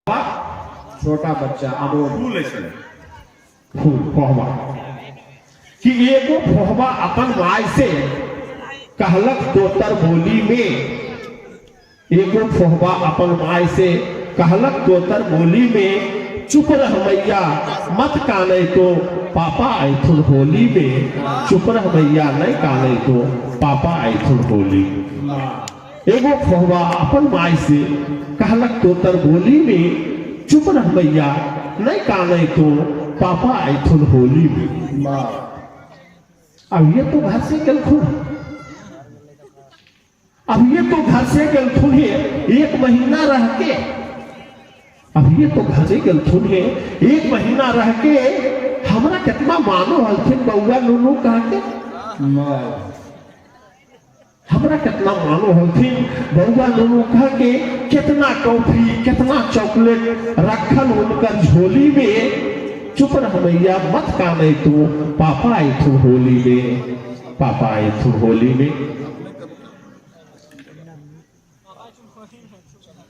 छोटा बच्चा फूल फोहबा कि एगो फोहबा अपन माय से कहलक दोतर बोली में, एगो फोहबा अपन माय से कहलक दोतर बोली में, चुप रह मैया मत काने तो पापा आइथुन होली में, चुप रह मैया नहीं काने तो पापा आइथुन होली। एगो फोहबा अपन माय से कहलक दोतर बोली में, चुप रह मैया नहीं काने तो पापा आइथुन होली में। अब ये तो घर से गलखुन, अब ये तो घर से गलखुन है एक महीना रह के, अब ये तो घर से गलखुन है एक महीना रह के हमरा कितना मानो हलथिन बउआ नूनू कह के, हमरा कितना मानो हलथिन बउआ नूनू कह के, कितना टॉफी कितना चॉकलेट रखल उनकर झोली में, चुप रह मैया मत काने तू पापा आइथुन होली में, पापा आइथुन होली में।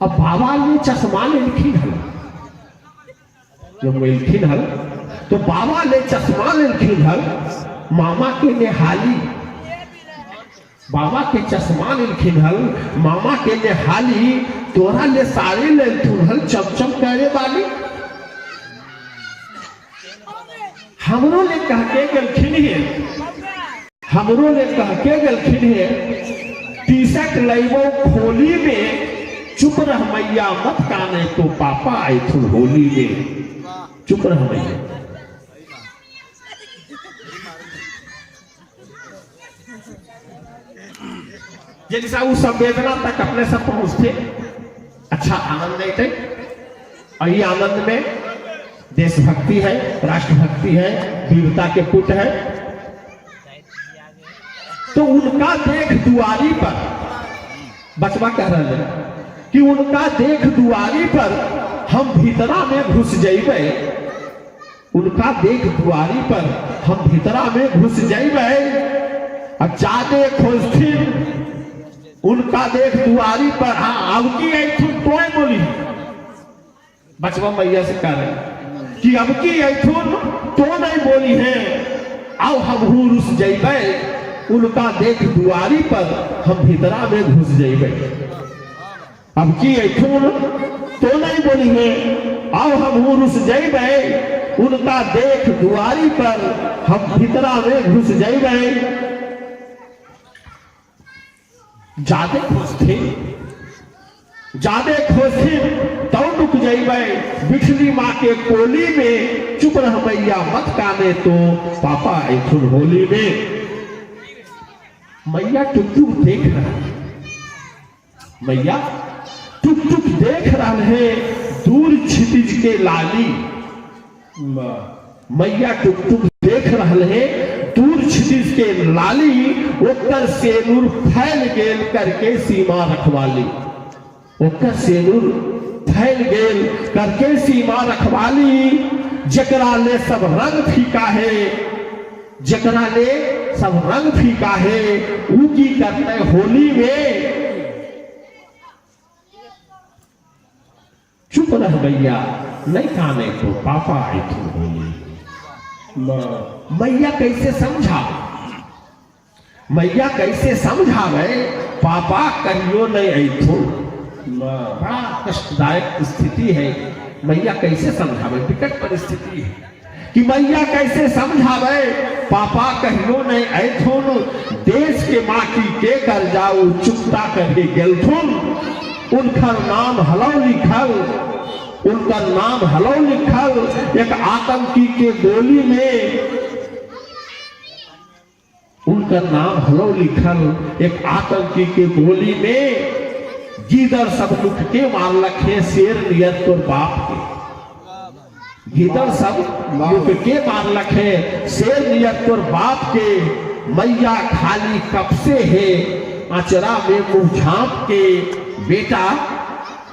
अब बाबा ने चश्मा लेखिन हल, जब लेखिन हल तो बाबा ने चश्मा लेखिन हल, मामा के नेहाली, बाबा के चश्मा लेखिन हल, मामा के नेहाली, तोरा ले साड़ी लेथुन हल चमचम करे वाली, हमरो ले कह के गलखिन है, हमरो ले कह के गलखिन है, टी शर्ट लेबो खोली में, चुप रह मैया मत काने तो पापा आइथुन होली में, चुप रह मैया। जैसा वो संवेदना तक अपने सब पहुंचते अच्छा आनंद देते, और ये आनंद में देशभक्ति है, राष्ट्रभक्ति है, वीरता के पुट है, तो उनका देख दुआरी पर बचवा कह रहे हैं कि उनका देख दुआरी पर हम भीतरा में घुस जाइबे, उनका देख दुआरी पर हम भीतरा में घुस जाइबे, और जादे खोजथिन उनका देख दुआरी पर, हाँ अब की ऐथुन तो बोली, बचवा मैया से कह रहे कि अब की ऐथुन तो नहीं बोली है, आओ हम रुस जाइबे, उनका देख दुआरी पर हम भीतरा में घुस जाइबे, अब की ऐथुन तो नहीं बोली है, आओ हम रुस जाइबे, उनका देख दुआरी पर हम भीतरा में घुस जाइबे। जादे खोजथे तो रुक जाइबे, बिठली माँ के कोली में, चुप रह मैया मत काने तो पापा आइथुन होली में। मैया टुक टुक देख रहा, मैया टुक टुक देख रहा है दूर क्षितिज के लाली, मैया टुक टुक देख रहा है दूर क्षितिज के लाली, ओकर सेनूर फैल गेल करके सीमा रखवाली, ओकर सेनूर फैल गेल करके सीमा रखवाली, जकरा ले सब रंग फीका है, जकरा ले सब रंग फीका है, ऊ की करते होली में, चुप रह भैया नहीं काने तो पापा आइथुन होली। मैया कैसे समझा, मैया कैसे समझावे, पापा कहियो नहीं आइथुन, बड़ा कष्टदायक स्थिति है, मैया कैसे समझावे, विकट परिस्थिति है कि मैया कैसे समझावे, पापा कहियो नहीं आइथुन, देश के माटी के कर जाऊ चुपता करके गेलथुन, उनका नाम हलौ लिखल, उनका नाम हलौ लिखल, एक आतंकी के गोली में, उनका नाम हलौ लिखल एक आतंकी के गोली में, गीदड़ सब लुट के मार लखे शेर नियत तोर बाप के, गीदड़ सब लुट के मार लखे शेर नियत तोर बाप के, मैया खाली कब से है अचरा में मुंह झांप के, बेटा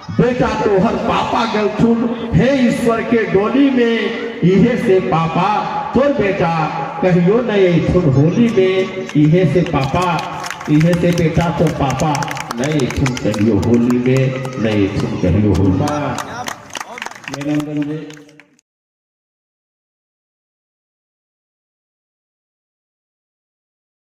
बेटा तोहर पापा गलथुन हे ईश्वर के डोली में, इहे से पापा तोर बेटा कहियो नहीं आइथुन होली में, इहे से पापा इहे से बेटा तोर पापा नहीं आइथुन कहियो होली में, नहीं आइथुन कहियो होली। जयनंदन जी